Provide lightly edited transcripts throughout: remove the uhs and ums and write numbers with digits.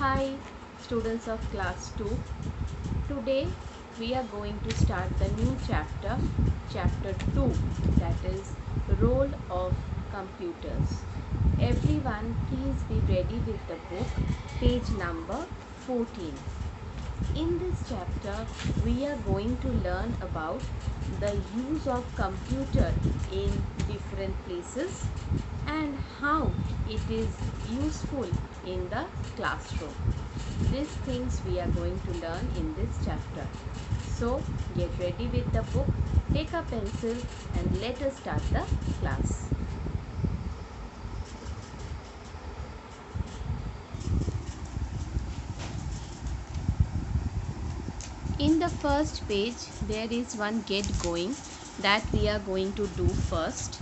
Hi, students of class 2. Today we are going to start the new chapter, chapter 2, that is role of computers. Everyone, please be ready with the book, page number 14. In this chapter, we are going to learn about the use of computer in different places and how it is useful in the classroom. These things we are going to learn in this chapter. So, get ready with the book, take a pencil and let us start the class. In the first page, there is one get going that we are going to do first.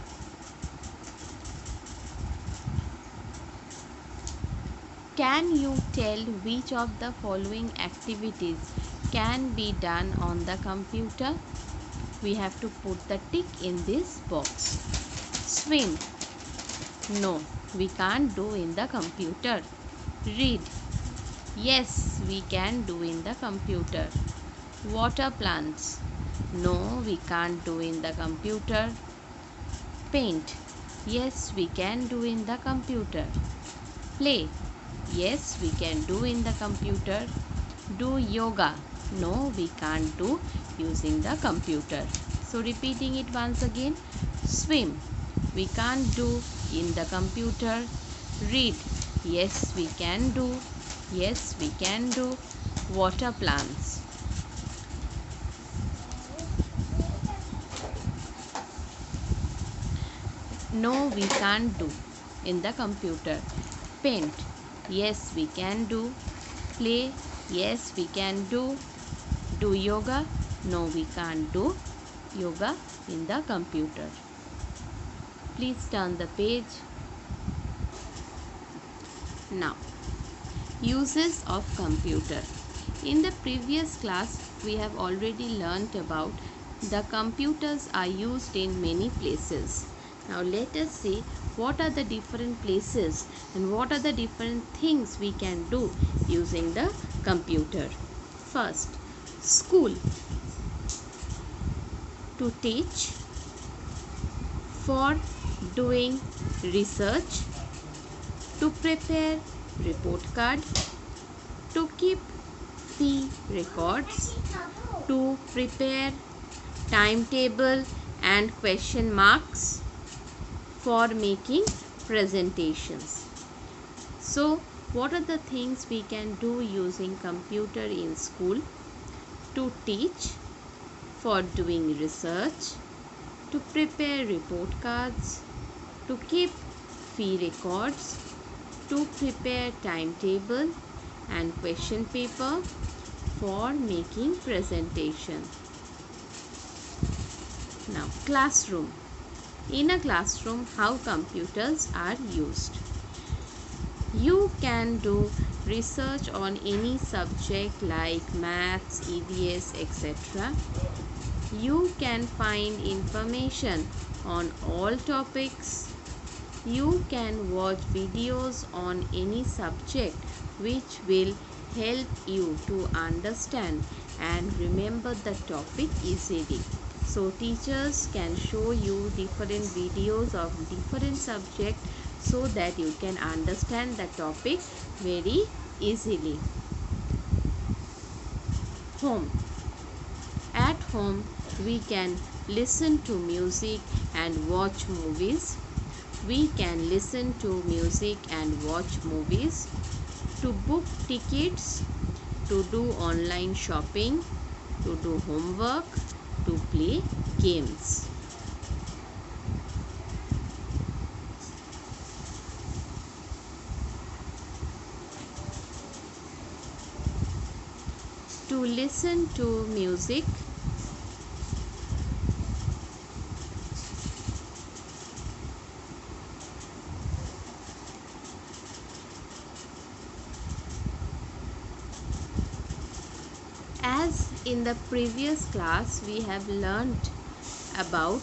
Can you tell which of the following activities can be done on the computer? We have to put the tick in this box. Swim. No, we can't do in the computer. Read. Yes, we can do in the computer. Water plants. No, we can't do in the computer. Paint. Yes, we can do in the computer. Play. Yes, we can do in the computer. Do yoga. No, we can't do using the computer. So repeating it once again. Swim. We can't do in the computer. Read. Yes, we can do. Yes, we can do. Water plants. No, we can't do in the computer. Paint. Yes, we can do. Play. Yes, we can do. Do yoga. No, we can't do yoga in the computer. Please turn the page. Now, uses of computer. In the previous class, we have already learnt about the computers are used in many places. Now let us see what are the different places and what are the different things we can do using the computer. First, school. To teach, for doing research, to prepare report card, to keep fee records, to prepare timetable and question marks, for making presentations. So, what are the things we can do using computer in school? To teach, for doing research, to prepare report cards, to keep fee records, to prepare timetable and question paper, for making presentation. Now, classroom. In a classroom, how computers are used. You can do research on any subject like maths, EVS, etc. You can find information on all topics. You can watch videos on any subject which will help you to understand and remember the topic easily. So teachers can show you different videos of different subjects so that you can understand the topic very easily. Home. At home, we can listen to music and watch movies. We can listen to music and watch movies, to book tickets, to do online shopping, to do homework, to play games. To listen to music, as in the previous class we have learnt about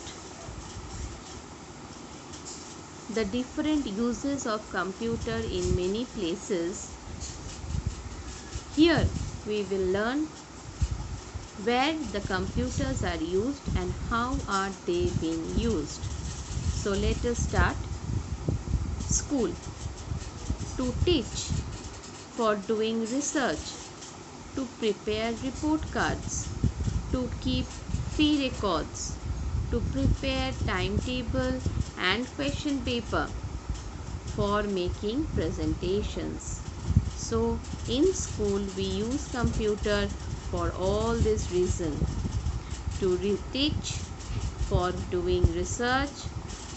the different uses of computer in many places. Here we will learn where the computers are used and how are they being used. So let us start. School. To teach, for doing research, to prepare report cards, to keep fee records, to prepare timetable and question paper, for making presentations. So in school we use computer for all this reason: to teach, for doing research,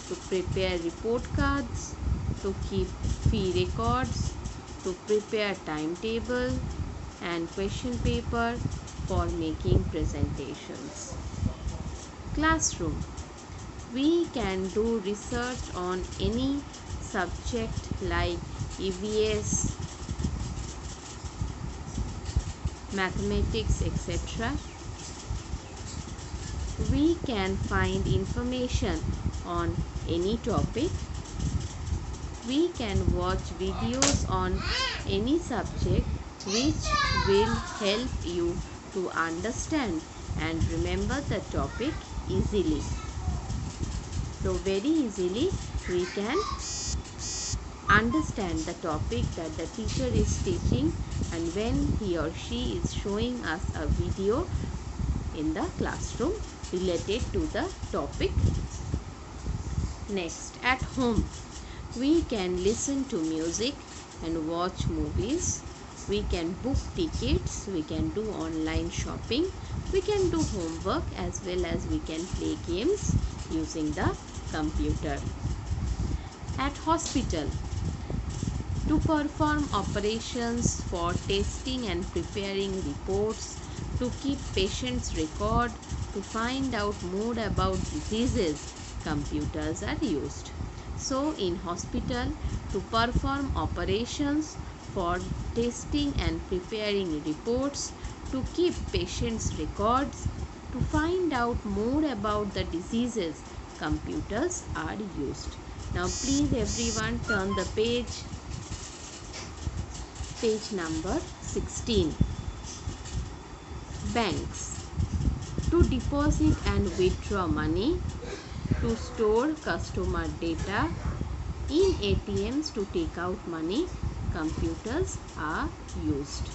to prepare report cards, to keep fee records, to prepare timetable and question paper, for making presentations. Classroom. We can do research on any subject like EVS, mathematics, etc. We can find information on any topic. We can watch videos on any subject which will help you to understand and remember the topic easily. So very easily we can understand the topic that the teacher is teaching, and when he or she is showing us a video in the classroom related to the topic. Next, at home we can listen to music and watch movies. We can book tickets, we can do online shopping, we can do homework, as well as we can play games using the computer. At hospital, to perform operations, for testing and preparing reports, to keep patients' record, to find out more about diseases, computers are used. So in hospital, to perform operations, for testing and preparing reports, to keep patients' records, to find out more about the diseases, computers are used. Now please everyone turn the page number 16. Banks. To deposit and withdraw money, to store customer data, in ATMs to take out money, computers are used.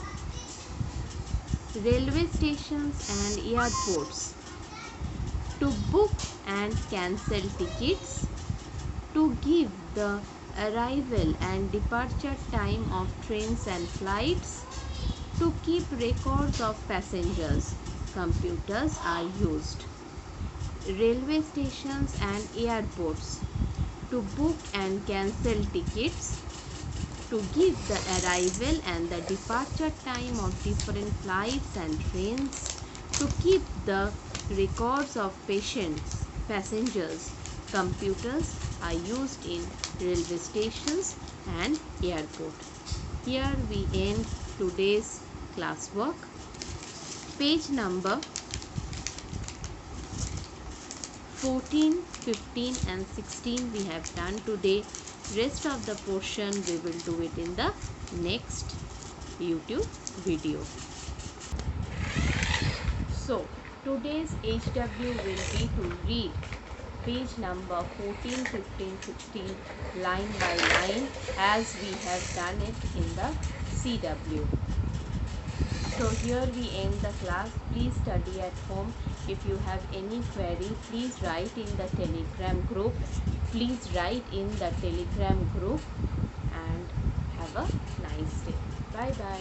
Railway stations and airports. To book and cancel tickets, to give the arrival and departure time of trains and flights, to keep records of passengers, computers are used. Railway stations and airports. To book and cancel tickets, to give the arrival and the departure time of different flights and trains, to keep the records of passengers, computers are used in railway stations and airport. Here we end today's classwork. Page number 14, 15 and 16 we have done today. Rest of the portion we will do it in the next YouTube video. So today's HW will be to read page number 14, 15, 16 line by line as we have done it in the CW. So here we end the class. Please study at home. If you have any query, please write in the Telegram group. Please write in the Telegram group, and have a nice day. Bye bye.